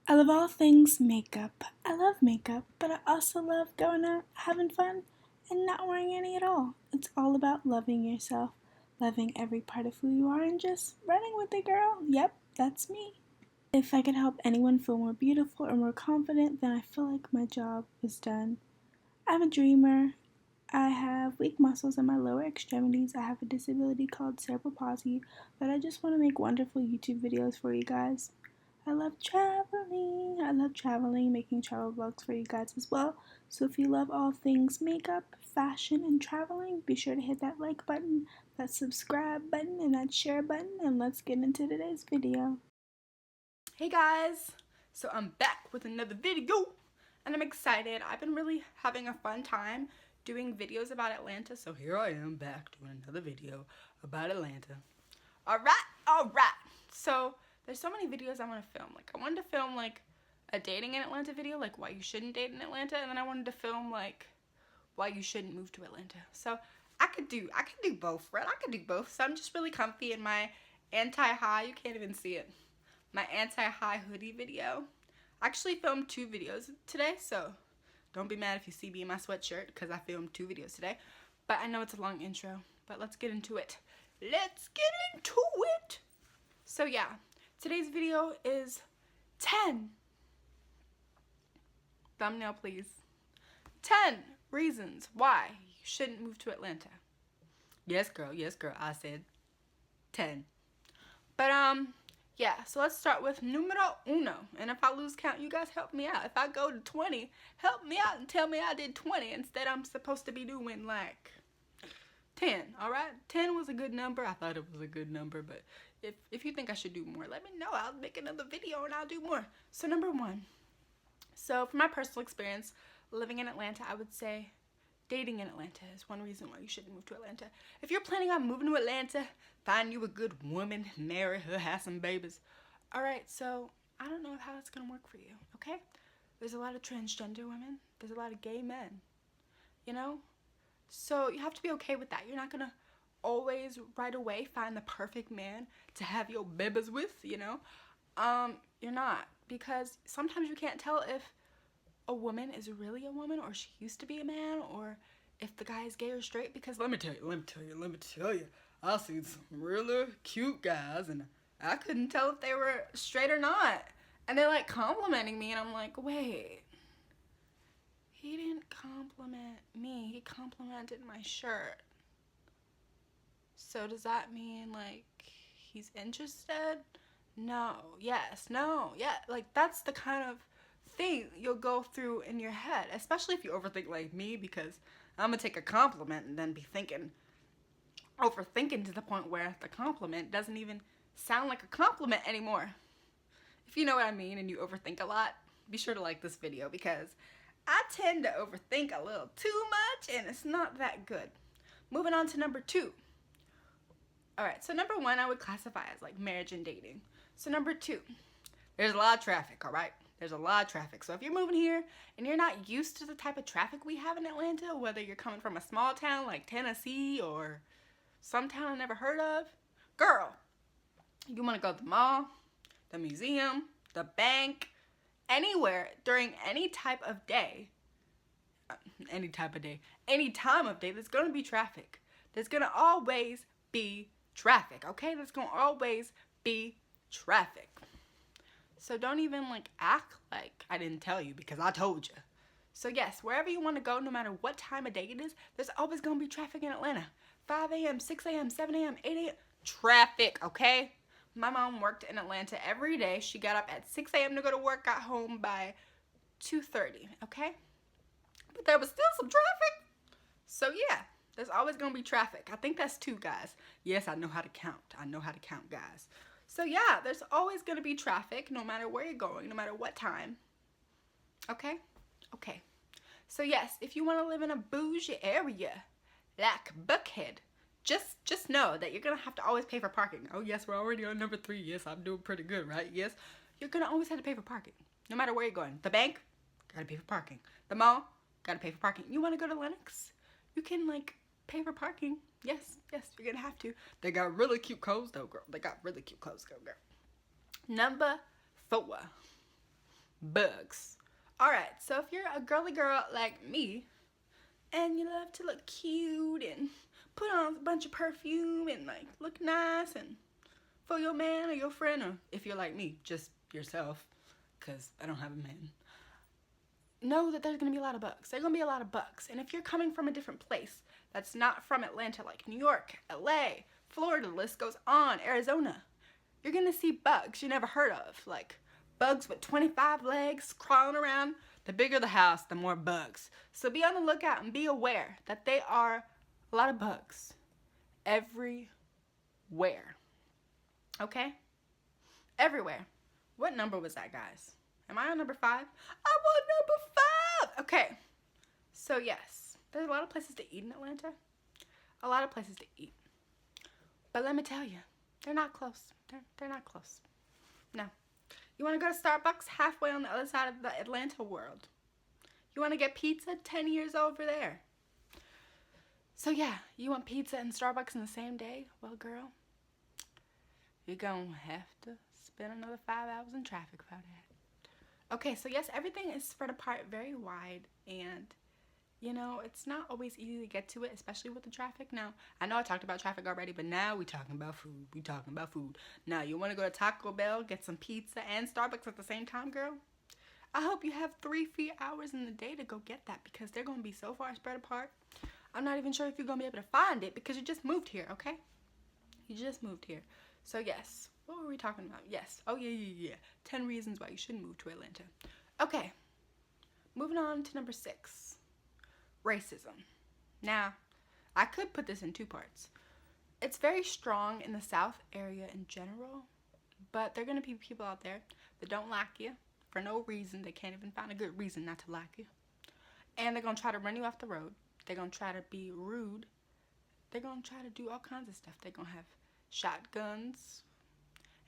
I love all things makeup. I love makeup, but I also love going out, having fun, and not wearing any at all. It's all about loving yourself, loving every part of who you are, and just running with it, girl. Yep, that's me. If I could help anyone feel more beautiful or more confident, then I feel like my job is done. I'm a dreamer. I have weak muscles in my lower extremities. I have a disability called cerebral palsy, but I just want to make wonderful YouTube videos for you guys. I love traveling. I love traveling, making travel vlogs for you guys as well. So if you love all things makeup, fashion, and traveling, be sure to hit that like button, that subscribe button, and that share button, and let's get into today's video. Hey guys, so I'm back with another video and I'm excited. I've been really having a fun time doing videos about Atlanta, so here I am back doing another video about Atlanta. Alright. So there's so many videos I want to film. Like I wanted to film like a dating in Atlanta video, like why you shouldn't date in Atlanta, and then I wanted to film like why you shouldn't move to Atlanta. So I could do both, right? I could do both. So I'm just really comfy in my anti-high, you can't even see it, my anti-high hoodie video. I actually filmed 2 videos today, so don't be mad if you see me in my sweatshirt because I filmed 2 videos today. But I know it's a long intro, but let's get into it. So yeah, today's video is 10, thumbnail please, 10 reasons why you shouldn't move to Atlanta. Yes girl, I said 10. But yeah, so let's start with numero uno. And if I lose count, you guys help me out. If I go to 20, help me out and tell me I did 20. Instead, I'm supposed to be doing like 10, all right? 10 was a good number. I thought it was a good number, but if you think I should do more, let me know. I'll make another video and I'll do more. So number 1. So from my personal experience living in Atlanta, I would say dating in Atlanta is one reason why you shouldn't move to Atlanta. If you're planning on moving to Atlanta, find you a good woman, marry her, have some babies. Alright, so I don't know how it's gonna work for you, okay? There's a lot of transgender women. There's a lot of gay men, you know? So you have to be okay with that. You're not gonna always right away find the perfect man to have your babies with, you know? You're not. Because sometimes you can't tell if a woman is really a woman or she used to be a man, or if the guy is gay or straight. Because let me tell you, I seen some really cute guys and I couldn't tell if they were straight or not, and they're like complimenting me and I'm like, wait, he didn't compliment me, he complimented my shirt. So does that mean like he's interested? No, yes, no, yeah. Like that's the kind of thing you'll go through in your head, especially if you overthink like me, because I'm gonna take a compliment and then be overthinking to the point where the compliment doesn't even sound like a compliment anymore. If you know what I mean and you overthink a lot, be sure to like this video because I tend to overthink a little too much and it's not that good. Moving on to number 2. Alright, so number 1 I would classify as like marriage and dating. So number 2, there's a lot of traffic, alright? There's a lot of traffic. So if you're moving here and you're not used to the type of traffic we have in Atlanta, whether you're coming from a small town like Tennessee or some town I never heard of, girl, you want to go to the mall, the museum, the bank, anywhere during any time of day, there's going to be traffic. There's going to always be traffic, okay? There's going to always be traffic. So don't even like act like I didn't tell you because I told you. So yes, wherever you want to go, no matter what time of day it is, there's always going to be traffic in Atlanta. 5 a.m., 6 a.m., 7 a.m., 8 a.m. Traffic, okay? My mom worked in Atlanta every day. She got up at 6 a.m. to go to work, got home by 2:30, okay? But there was still some traffic. So yeah, there's always going to be traffic. I think that's 2, guys. Yes, I know how to count. I know how to count, guys. So yeah, there's always going to be traffic no matter where you're going, no matter what time. Okay? Okay. So yes, if you want to live in a bougie area like Buckhead, just know that you're going to have to always pay for parking. Oh yes, we're already on number 3. Yes, I'm doing pretty good, right? Yes. You're going to always have to pay for parking no matter where you're going. The bank, got to pay for parking. The mall, got to pay for parking. You want to go to Lenox? You can like pay for parking. Yes, you're gonna have to. They got really cute clothes though, girl. They got really cute clothes, girl. Number 4. bugs. Alright, so if you're a girly girl like me, and you love to look cute and put on a bunch of perfume and like look nice and for your man or your friend, or if you're like me, just yourself, because I don't have a man, know that there's going to be a lot of bugs. There's going to be a lot of bugs. And if you're coming from a different place that's not from Atlanta, like New York, LA, Florida, the list goes on, Arizona, you're going to see bugs you never heard of. Like bugs with 25 legs crawling around. The bigger the house, the more bugs. So be on the lookout and be aware that they are a lot of bugs everywhere. Okay? Everywhere. What number was that, guys? Am I on number 5? I'm on number 5! Okay. So, yes. There's a lot of places to eat in Atlanta. A lot of places to eat. But let me tell you, they're not close. They're not close. No. You want to go to Starbucks halfway on the other side of the Atlanta world. You want to get pizza 10 years over there. So, yeah. You want pizza and Starbucks in the same day? Well, girl, you're going to have to spend another 5 hours in traffic for that. Okay, so yes, everything is spread apart very wide, and you know, it's not always easy to get to it, especially with the traffic. Now, I know I talked about traffic already, but now we're talking about food. We're talking about food. Now, you want to go to Taco Bell, get some pizza and Starbucks at the same time, girl? I hope you have 3 free hours in the day to go get that, because they're going to be so far spread apart. I'm not even sure if you're going to be able to find it, because you just moved here, okay? You just moved here. So, yes. What were we talking about? Yes. Oh, yeah. 10 reasons why you shouldn't move to Atlanta. Okay. Moving on to number 6. Racism. Now, I could put this in 2 parts. It's very strong in the South area in general, but there are going to be people out there that don't like you for no reason. They can't even find a good reason not to like you. And they're going to try to run you off the road. They're going to try to be rude. They're going to try to do all kinds of stuff. They're going to have shotguns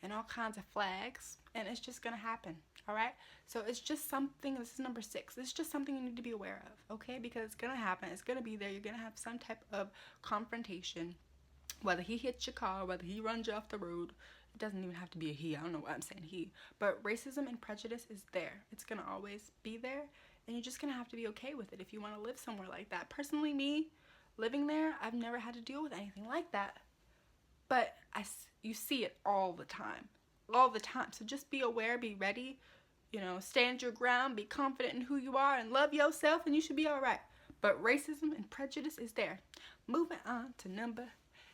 and all kinds of flags, and it's just gonna happen. All right, so it's just something. This is number 6. It's just something you need to be aware of, okay? Because it's gonna happen. It's gonna be there. You're gonna have some type of confrontation, whether he hits your car, whether he runs you off the road. It doesn't even have to be a he. I don't know why I'm saying he, but racism and prejudice is there. It's gonna always be there, and you're just gonna have to be okay with it if you want to live somewhere like that. Personally, me living there, I've never had to deal with anything like that. But you see it all the time. So just be aware, be ready, stand your ground, be confident in who you are, and love yourself, and you should be all right. But racism and prejudice is there. Moving on to number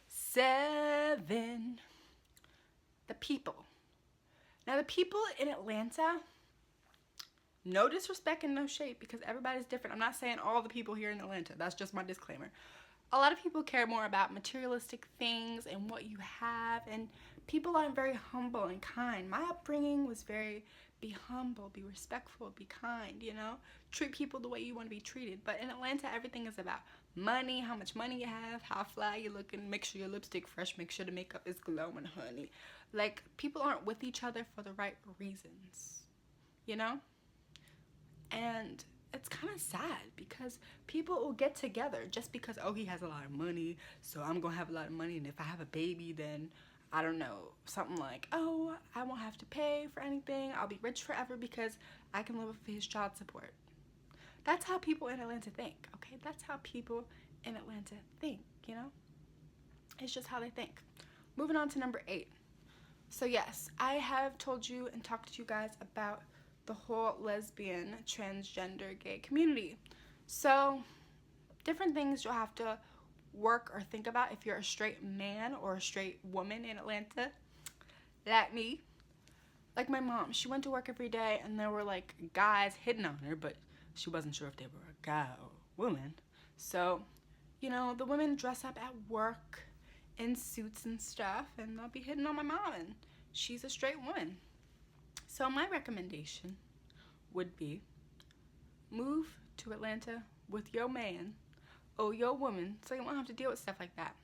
7. The people. Now, the people in Atlanta, no disrespect and no shade, because everybody's different. I'm not saying all the people here in Atlanta. That's just my disclaimer. A lot of people care more about materialistic things and what you have, and people aren't very humble and kind. My upbringing was very, be humble, be respectful, be kind, treat people the way you want to be treated. But in Atlanta, everything is about money, how much money you have, how fly you're looking, make sure your lipstick fresh, make sure the makeup is glowing, honey. Like, people aren't with each other for the right reasons, and it's kind of sad, because people will get together just because, oh, he has a lot of money, so I'm gonna have a lot of money, and if I have a baby, then I don't know, something like, oh, I won't have to pay for anything, I'll be rich forever because I can live with his child support. That's how people in Atlanta think, okay? That's how people in Atlanta think, It's just how they think. Moving on to number 8. So yes, I have told you and talked to you guys about the whole lesbian, transgender, gay community. So, different things you'll have to work or think about if you're a straight man or a straight woman in Atlanta, like me. Like my mom, she went to work every day, and there were like guys hitting on her, but she wasn't sure if they were a guy or a woman. So, the women dress up at work in suits and stuff, and they'll be hitting on my mom, and she's a straight woman. So my recommendation would be move to Atlanta with your man or your woman, so you won't have to deal with stuff like that.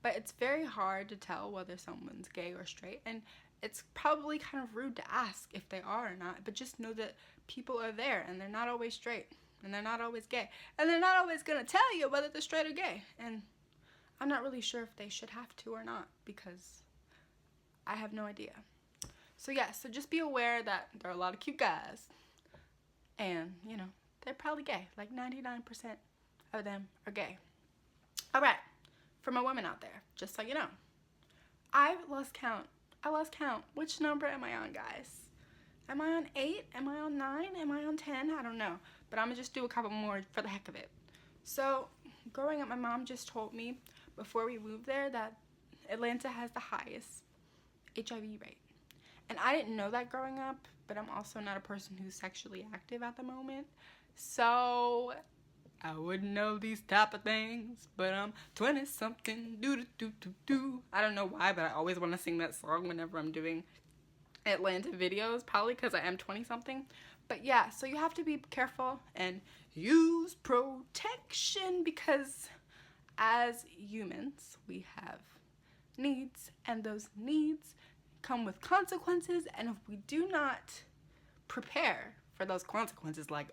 But it's very hard to tell whether someone's gay or straight, and it's probably kind of rude to ask if they are or not, but just know that people are there, and they're not always straight, and they're not always gay, and they're not always going to tell you whether they're straight or gay. And I'm not really sure if they should have to or not, because I have no idea. So yeah, so just be aware that there are a lot of cute guys, And, you know, they're probably gay. Like 99% of them are gay. All right, for my women out there, just so you know, I lost count. I lost count. Which number am I on, guys? Am I on 8? Am I on 9? Am I on 10? I don't know. But I'm going to just do a couple more for the heck of it. So, growing up, my mom just told me before we moved there that Atlanta has the highest HIV rate. And I didn't know that growing up, but I'm also not a person who's sexually active at the moment. So, I wouldn't know these type of things, but I'm 20-something, do-do-do-do-do. I don't know why, but I always want to sing that song whenever I'm doing Atlanta videos, probably because I am 20-something. But yeah, so you have to be careful and use protection because as humans, we have needs, and those needs come with consequences, and if we do not prepare for those consequences, like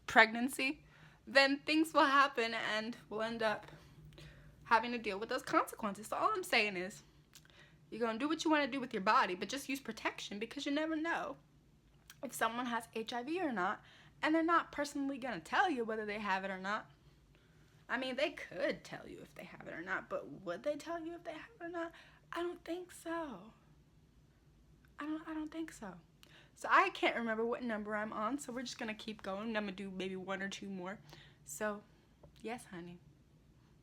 pregnancy, then things will happen and we'll end up having to deal with those consequences. So all I'm saying is, you're going to do what you want to do with your body, but just use protection because you never know if someone has HIV or not, and they're not personally going to tell you whether they have it or not. I mean, they could tell you if they have it or not, but would they tell you if they have it or not? I don't think so. I don't think so. So I can't remember what number I'm on, so we're just going to keep going. I'm going to do maybe 1 or 2 more. So, yes, honey.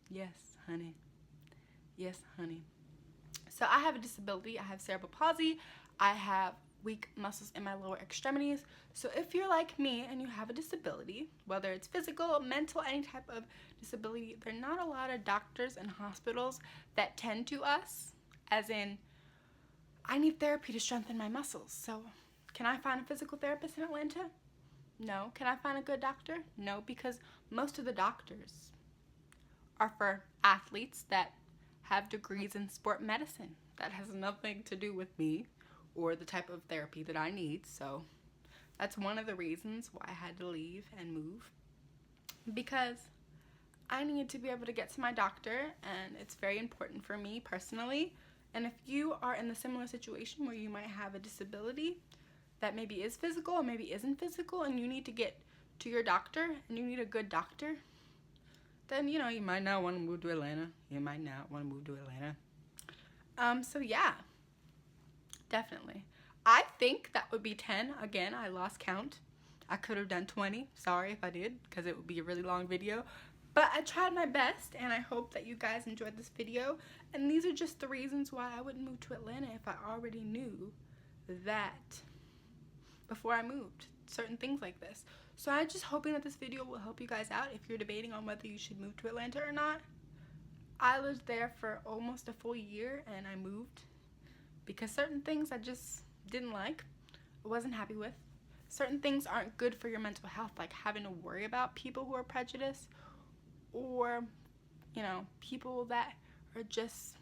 Yes, honey. Yes, honey. So I have a disability. I have cerebral palsy. I have weak muscles in my lower extremities. So if you're like me and you have a disability, whether it's physical, mental, any type of disability, there are not a lot of doctors and hospitals that tend to us, as in, I need therapy to strengthen my muscles. So can I find a physical therapist in Atlanta? No. Can I find a good doctor? No, because most of the doctors are for athletes that have degrees in sport medicine. That has nothing to do with me or the type of therapy that I need. So that's one of the reasons why I had to leave and move, because I need to be able to get to my doctor, and it's very important for me personally. And if you are in the similar situation where you might have a disability that maybe is physical or maybe isn't physical, and you need to get to your doctor and you need a good doctor, then, you know, you might not want to move to Atlanta. You might not want to move to Atlanta. So yeah, definitely. I think that would be 10. Again, I lost count. I could have done 20. Sorry if I did, because it would be a really long video. But I tried my best, and I hope that you guys enjoyed this video. And these are just the reasons why I wouldn't move to Atlanta if I already knew that before I moved. Certain things like this. So I'm just hoping that this video will help you guys out if you're debating on whether you should move to Atlanta or not. I lived there for almost a full year, and I moved because certain things I just didn't like, I wasn't happy with. Certain things aren't good for your mental health, like having to worry about people who are prejudiced, or, you know, people that are just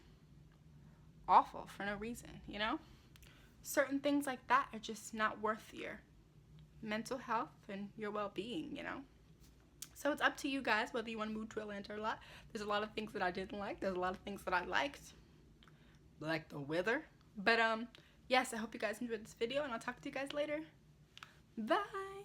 awful for no reason, you know? Certain things like that are just not worth your mental health and your well-being, you know? So it's up to you guys whether you want to move to Atlanta or not. There's a lot of things that I didn't like. There's a lot of things that I liked, like the weather. But yes, I hope you guys enjoyed this video, and I'll talk to you guys later. Bye!